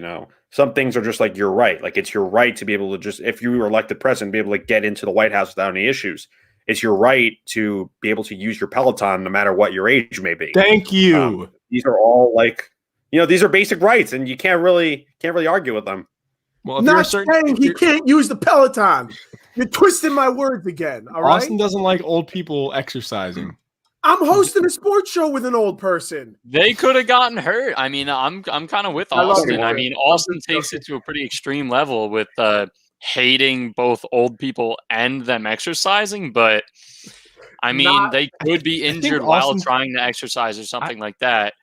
some things are just like you're right. Like it's your right to be able to just, if you were elected president, be able to get into the White House without any issues. It's your right to be able to use your Peloton no matter what your age may be. Thank you. These are all like, these are basic rights, and you can't really argue with them. Well, if not saying he can't use the Peloton. You're twisting my words again. All right. Austin doesn't like old people exercising. I'm hosting a sports show with an old person. They could have gotten hurt. I mean, I'm kind of with Austin. I mean, Austin takes it to a pretty extreme level with hating both old people and them exercising, but I mean, they could be injured while trying to exercise or something like that.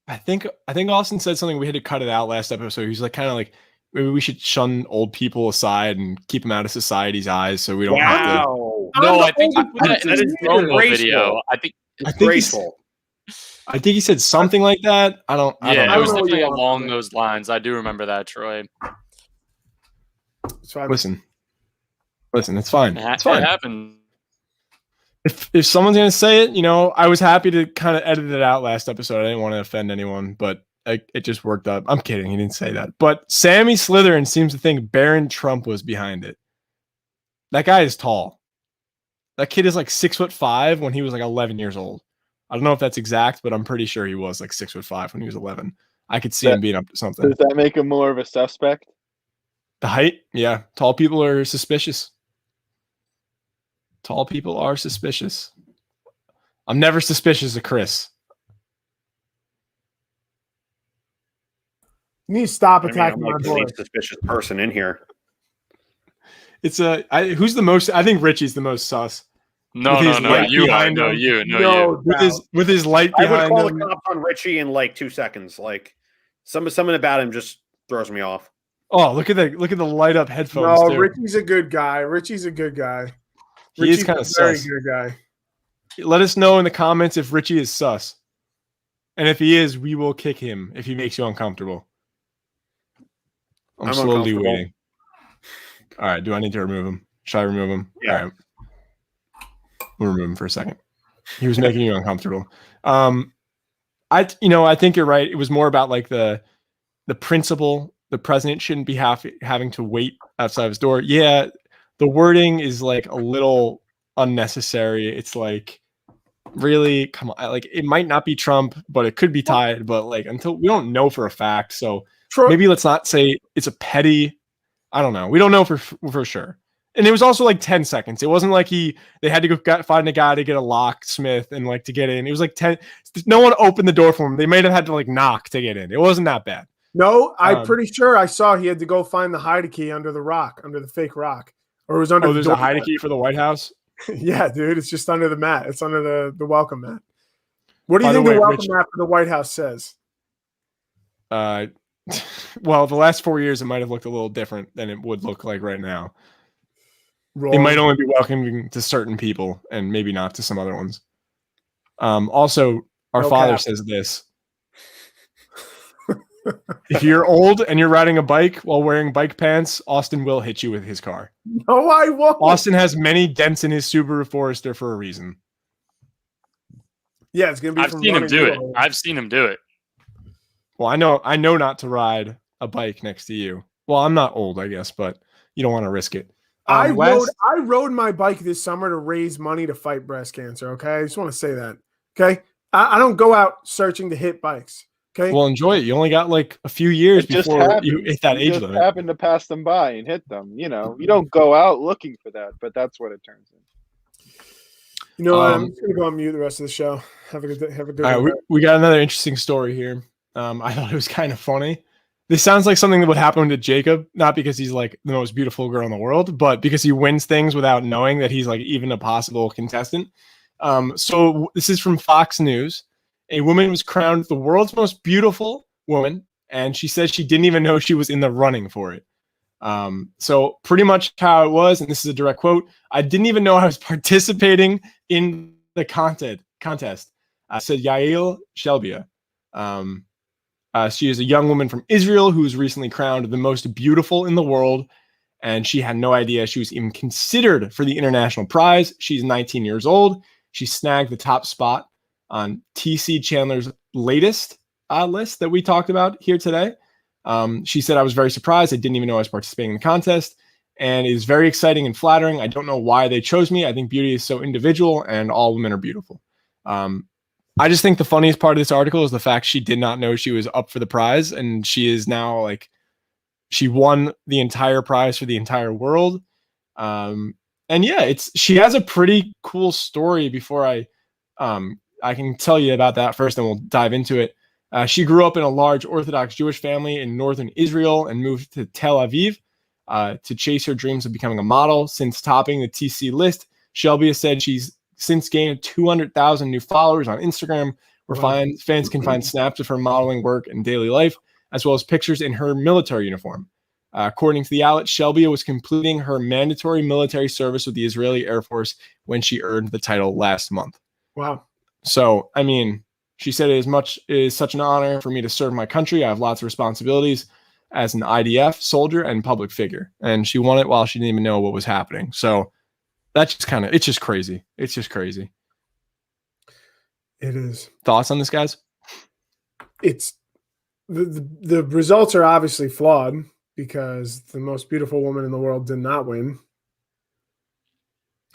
I think Austin said something. We had to cut it out last episode. He's like kind of like maybe we should shun old people aside and keep them out of society's eyes so we don't have to. Wow. No, I think that is promo disgraceful. video. I think Disgraceful. I think he said something like that. I don't it know. was know what definitely you want along from it. those lines. I do remember that, Troy. So Listen, it's fine. It It's fine. happened. If someone's gonna say it, I was happy to kind of edit it out last episode. I didn't want to offend anyone, but it just worked out. I'm kidding. He didn't say that. But Sammy Slytherin seems to think Barron Trump was behind it. That guy is tall. That kid is like 6'5" when he was like 11 years old. I don't know if that's exact, but I'm pretty sure he was like 6'5" when he was 11. I could see him being up to something. Does that make him more of a suspect? The height, yeah. Tall people are suspicious. Tall people are suspicious. I'm never suspicious of Chris. you need to stop I mean, attacking I'm my like the boy. least suspicious person in here. It's who's the most? I think Richie's the most sus. No, With his no, light you are. behind No, him. you. No, No you. doubt. With his light I would behind call him. the cops on Richie in like 2 seconds. Like something about him just throws me off. Oh, look at the light up headphones. No, too. Richie's a good guy. Richie's a good guy. He Richie's is kind a of very sus. good guy. Let us know in the comments if Richie is sus, and if he is, we will kick him if he makes you uncomfortable. I'm slowly uncomfortable. waiting. All right. Do I need to remove him? Should I remove him? Yeah. All right. We'll remove him for a second. He was making you uncomfortable. I think you're right. It was more about like the principle. The president shouldn't be having to wait outside of his door. Yeah, the wording is like a little unnecessary. It's like, really, come on. Like it might not be Trump, but it could be tied. But like until we don't know for a fact, so maybe let's not say it's a petty. I don't know. We don't know for sure. And it was also like 10 seconds. It wasn't like they had to go find a guy to get a locksmith and like to get in. It was like 10. No one opened the door for him. They might have had to like knock to get in. It wasn't that bad. No, I'm pretty sure I saw he had to go find the hide key under the rock, under the fake rock. Or it was under there's a hide key for the White House? Yeah, dude. It's just under the mat. It's under the welcome mat. What do you By the think the way, welcome Rich- mat for the White House says? Well, the last 4 years it might have looked a little different than it would look like right now. Roll. It might only be welcoming to certain people and maybe not to some other ones. Also, our No father cap. says this. If you're old and you're riding a bike while wearing bike pants, Austin will hit you with his car. No, I won't. Austin has many dents in his Subaru Forester for a reason. Yeah, it's gonna be. I've from seen him running do it. you. I've seen him do it. Well, I know not to ride a bike next to you. Well, I'm not old, I guess, but you don't want to risk it. I Wes- rode my bike this summer to raise money to fight breast cancer. Okay, I just want to say that. Okay, I don't go out searching to hit bikes. Okay, Well, enjoy it. You only got like a few years It just before happened. you hit that You age just limit. happen to pass them by and hit them. You don't go out looking for that, but that's what it turns into. you know what? I'm um, just gonna go on mute the rest of the show. Have a good. Have a good. All right, we got another interesting story here. I thought it was kind of funny. This sounds like something that would happen to Jacob, not because he's like the most beautiful girl in the world, but because he wins things without knowing that he's like even a possible contestant. So this is from Fox News. A woman was crowned the world's most beautiful woman, and she says she didn't even know she was in the running for it. So pretty much how it was, and this is a direct quote, I didn't even know I was participating in the contest, said Yael Shelbia. She is a young woman from Israel who was recently crowned the most beautiful in the world, and she had no idea she was even considered for the international prize. She's 19 years old. She snagged the top spot on TC Chandler's latest list that we talked about here today. She said, I was very surprised. I didn't even know I was participating in the contest, and it is very exciting and flattering. I don't know why they chose me. I think beauty is so individual, and all women are beautiful. I just think the funniest part of this article is the fact she did not know she was up for the prize, and she is now like, she won the entire prize for the entire world. And yeah, she has a pretty cool story. Before I can tell you about that first, and we'll dive into it. She grew up in a large Orthodox Jewish family in northern Israel and moved to Tel Aviv to chase her dreams of becoming a model. Since topping the TC list, Shelby has said she's since gained 200,000 new followers on Instagram, where Wow. fans can find snaps of her modeling work and daily life, as well as pictures in her military uniform. According to the outlet, Shelby was completing her mandatory military service with the Israeli Air Force when she earned the title last month. Wow. So, I mean, she said it is such an honor for me to serve my country. I have lots of responsibilities as an IDF soldier and public figure. And she won it while she didn't even know what was happening. So that's just it's just crazy. It's just crazy. It is. Thoughts on this, guys? It's the results are obviously flawed because the most beautiful woman in the world did not win.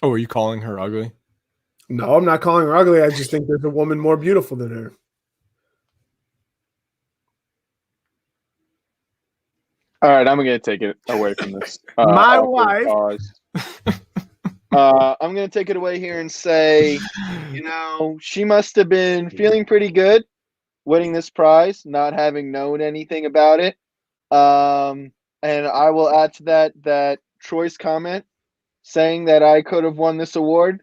Oh, are you calling her ugly? No, I'm not calling her ugly. I just think there's a woman more beautiful than her. All right, I'm going to take it away from this. My awkward wife. pause. I'm going to take it away here and say, she must have been feeling pretty good winning this prize, not having known anything about it. And I will add to that Troy's comment saying that I could have won this award.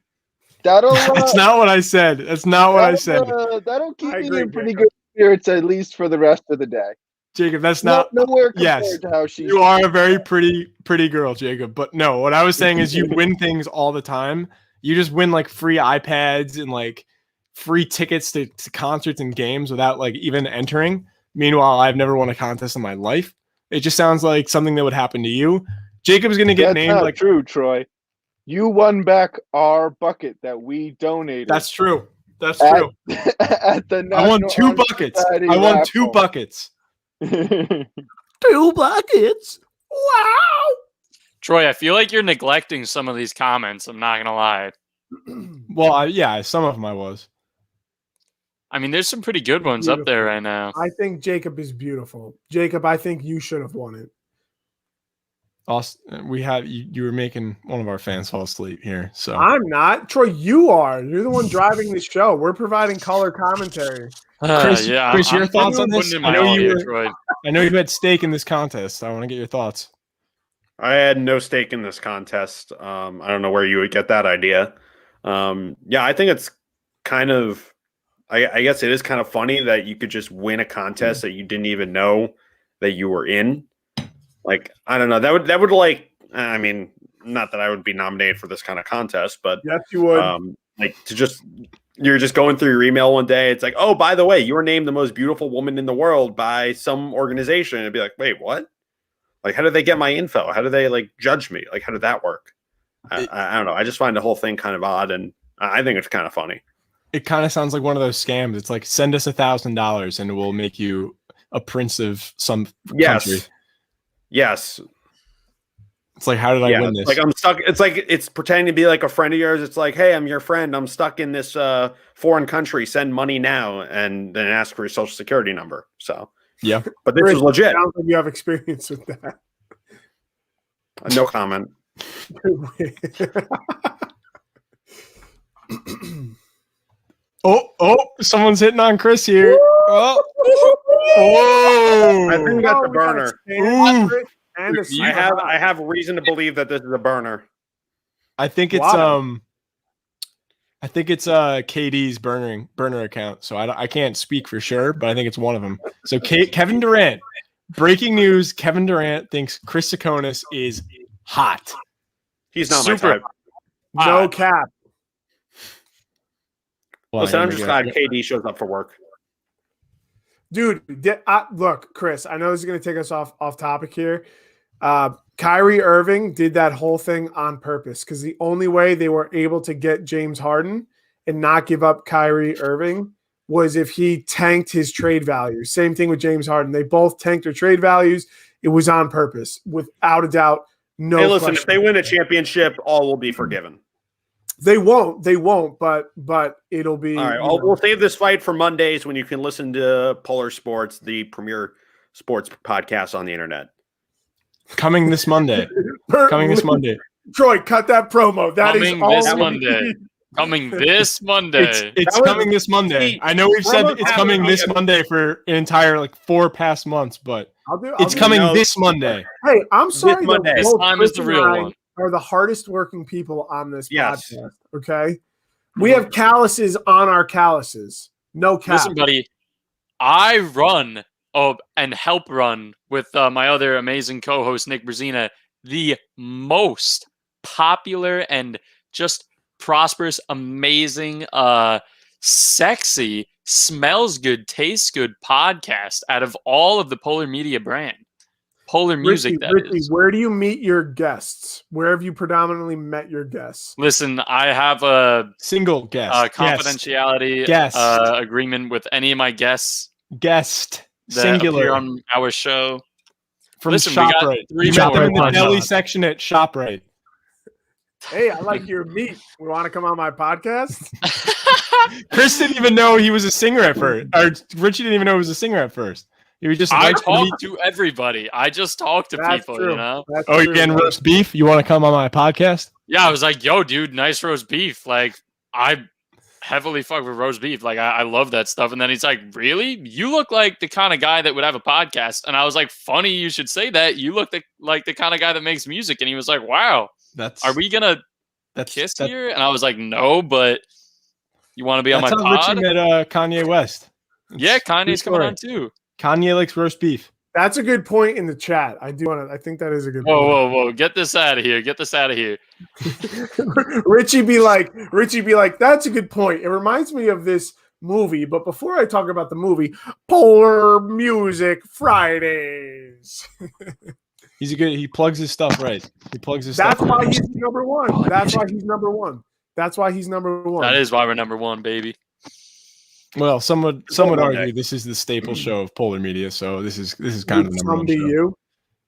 That's not what I said. That's not what I said. That'll keep I me agree, in pretty Jacob. good spirits, at least for the rest of the day. Jacob, that's not nowhere compared yes. to how she. You are a very pretty girl, Jacob. But no, what I was saying is you win things all the time. You just win like free iPads and like free tickets to concerts and games without like even entering. Meanwhile, I've never won a contest in my life. It just sounds like something that would happen to you. Jacob's going to get That's named not like true, Troy. You won back our bucket that we donated. That's true. That's true. At the I won National 2 Honor buckets. Society I won 2 raffle. buckets. 2 buckets. Wow. Troy, I feel like you're neglecting some of these comments. I'm not gonna lie. Well, yeah, some of them I was. I mean, there's some pretty good ones up there right now. I think Jacob is beautiful. Jacob, I think you should have won it. Austin, we have you were making one of our fans fall asleep here. So I'm not. Troy, you are. You're the one driving the show. We're providing color commentary. Chris, your thoughts on this? I know you had stake in this contest. I want to get your thoughts. I had no stake in this contest. I don't know where you would get that idea. Yeah, I think it's kind of, I guess it is kind of funny that you could just win a contest that you didn't even know that you were in. Like, I don't know. That would like, I mean, not that I would be nominated for this kind of contest, but yes, you would. Like you're just going through your email one day. It's like, oh, by the way, you were named the most beautiful woman in the world by some organization. It'd be like, wait, what? Like, how did they get my info? How do they like judge me? Like, how did that work? I don't know. I just find the whole thing kind of odd, and I think it's kind of funny. It kind of sounds like one of those scams. It's like, send us $1,000 and we'll make you a prince of some country. Yes. It's like, how did I win this? Like, I'm stuck. It's like it's pretending to be like a friend of yours. It's like, hey, I'm your friend. I'm stuck in this foreign country. Send money now, and then ask for your social security number. So yeah, but this is legit. I don't think you have experience with that. No comment. Oh, someone's hitting on Chris here. Oh. I think we got the burner. I have reason to believe that this is a burner. I think it's KD's burner account. So I can't speak for sure, but I think it's one of them. So Kevin Durant, breaking news: Kevin Durant thinks Chris Sakonis is hot. He's not my type. No cap. Well, listen, I'm just glad KD shows up for work. Dude, look, Chris, I know this is going to take us off topic here. Kyrie Irving did that whole thing on purpose because the only way they were able to get James Harden and not give up Kyrie Irving was if he tanked his trade value. Same thing with James Harden. They both tanked their trade values. It was on purpose, without a doubt. No. Hey, listen, if they win a championship, all will be forgiven. They won't, but it'll be. All right, we'll save this fight for Mondays when you can listen to Polar Sports, the premier sports podcast on the internet. Coming this Monday. Troy, cut that promo. Coming this Monday. It's coming this Monday. I know we've said it's coming this Monday for an entire 4 past months, but it's coming this Monday. Hey, I'm sorry. This time is the real one. Are the hardest working people on this podcast. Okay. We have calluses on our calluses. No cap. Listen, buddy, I run and help run with my other amazing co-host, Nick Brzezina, the most popular and just prosperous, amazing, sexy, smells good, tastes good podcast out of all of the Polar Media brand. Polar Music, Richie, where do you meet your guests? Where have you predominantly met your guests? Listen, I have a single guest confidentiality agreement with any of my guests. Guest that singular appear on our show. From Listen, ShopRite. You met them in the deli section at ShopRite. Hey, I like your meat. We want to come on my podcast? Chris didn't even know he was a singer at first. Or Richie didn't even know he was a singer at first. He was just I talk to everybody. I just talk to That's people, true. you know? That's you're true. getting roast beef? You want to come on my podcast? Yeah, I was like, yo, dude, nice roast beef. Like, I heavily fuck with roast beef. Like, I love that stuff. And then he's like, really? You look like the kind of guy that would have a podcast. And I was like, funny you should say that. You look like the kind of guy that makes music. And he was like, wow, are we going to kiss here? And I was like, no, but you want to be on my pod? Richie met Kanye West. Yeah, Kanye's coming on too. Kanye likes roast beef. That's a good point in the chat. I do want to. I think that is a good point. Whoa. Get this out of here. Richie be like, that's a good point. It reminds me of this movie. But before I talk about the movie, Polar Music Fridays. He plugs his stuff right. He plugs his That's stuff. Why he's number one. That's why he's number one. That's why he's number one. That is why we're number one, baby. Well, some would argue this is the staple show of Polar Media, so this is kind of the number one show. You?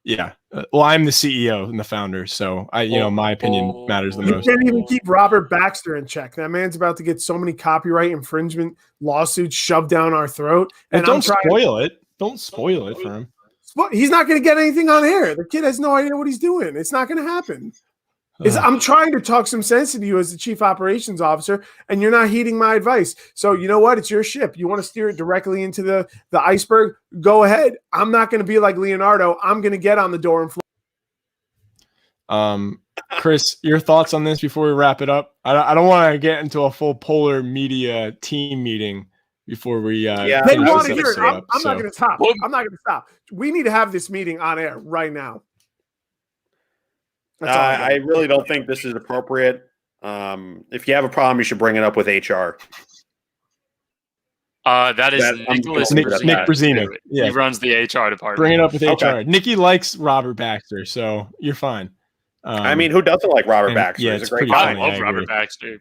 Yeah. Well, I'm the CEO and the founder, so my opinion matters the most. You can't even keep Robert Baxter in check. That man's about to get so many copyright infringement lawsuits shoved down our throat. And don't spoil it. Don't spoil it for him. He's not going to get anything on air. The kid has no idea what he's doing. It's not going to happen. I'm trying to talk some sense into you as the chief operations officer, and you're not heeding my advice. So you know what? It's your ship. You want to steer it directly into the iceberg? Go ahead. I'm not going to be like Leonardo. I'm going to get on the door and fly. Chris, your thoughts on this before we wrap it up? I don't want to get into a full Polar Media team meeting before we. They want to hear it. I'm not going to stop. I'm not going to stop. We need to have this meeting on air right now. I really don't think this is appropriate. If you have a problem, you should bring it up with HR. That is Nick Brzezina. Yeah. He runs the HR department. Bring it up with HR. Nikki likes Robert Baxter, so you're fine. I mean, who doesn't like Robert Baxter? Yeah, He's a great I guy. love Robert Baxter.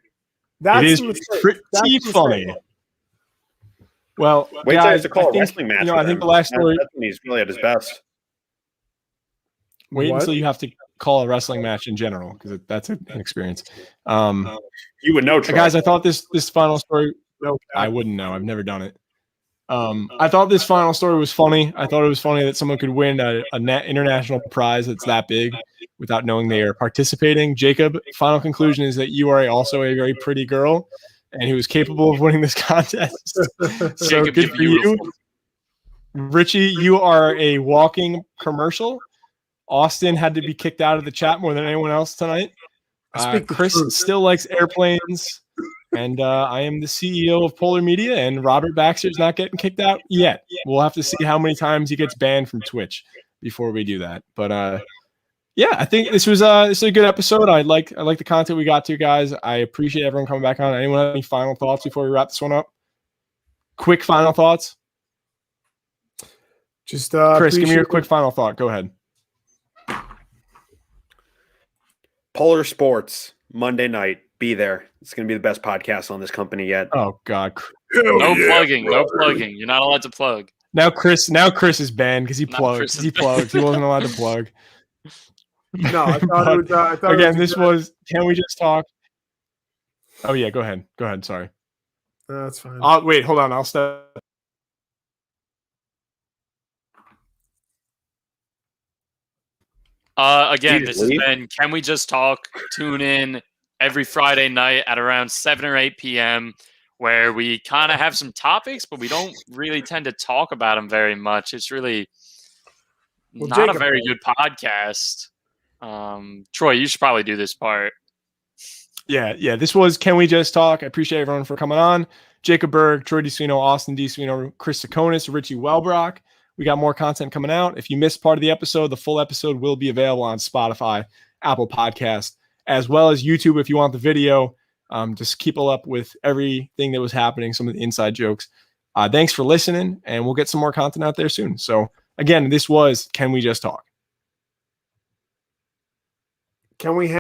It is pretty funny. Well, wait till I have to call a wrestling match. I think the last story. He's really at his best. Wait until you have to call a wrestling match in general, because that's an experience. You would know, Troy. Guys. I thought this final story. No, I wouldn't know. I've never done it. I thought this final story was funny. I thought it was funny that someone could win a net international prize that's that big without knowing they are participating. Jacob, final conclusion is that you are also a very pretty girl and who is capable of winning this contest. So Jacob, good for you. Richie, you are a walking commercial. Austin had to be kicked out of the chat more than anyone else tonight. Chris still likes airplanes. And I am the CEO of Polar Media, and Robert Baxter's not getting kicked out yet. We'll have to see how many times he gets banned from Twitch before we do that. But I think this is a good episode. I like the content we got to, guys. I appreciate everyone coming back on. Anyone have any final thoughts before we wrap this one up? Quick final thoughts. Just Chris, give me your quick final thought. Go ahead. Polar Sports Monday night. Be there. It's going to be the best podcast on this company yet. Oh God! No plugging. You're not allowed to plug. Now Chris is banned because he plugged. He wasn't allowed to plug. No, I thought again. This was. Can we just talk? Oh yeah, go ahead. Sorry. That's fine. Wait, hold on. I'll step. Again, this has been Can We Just Talk? Tune in every Friday night at around 7 or 8 p.m. where we kind of have some topics, but we don't really tend to talk about them very much. It's really not a very good podcast. Troy, you should probably do this part. Yeah. This was Can We Just Talk? I appreciate everyone for coming on. Jacob Berg, Troy DeSuino, Austin DeSuino, Chris Sakonis, Richie Welbrock. We got more content coming out. If you missed part of the episode, the full episode will be available on Spotify, Apple Podcast, as well as YouTube if you want the video. Just keep up with everything that was happening, some of the inside jokes. Thanks for listening, and we'll get some more content out there soon. So again, this was Can We Just Talk? Can we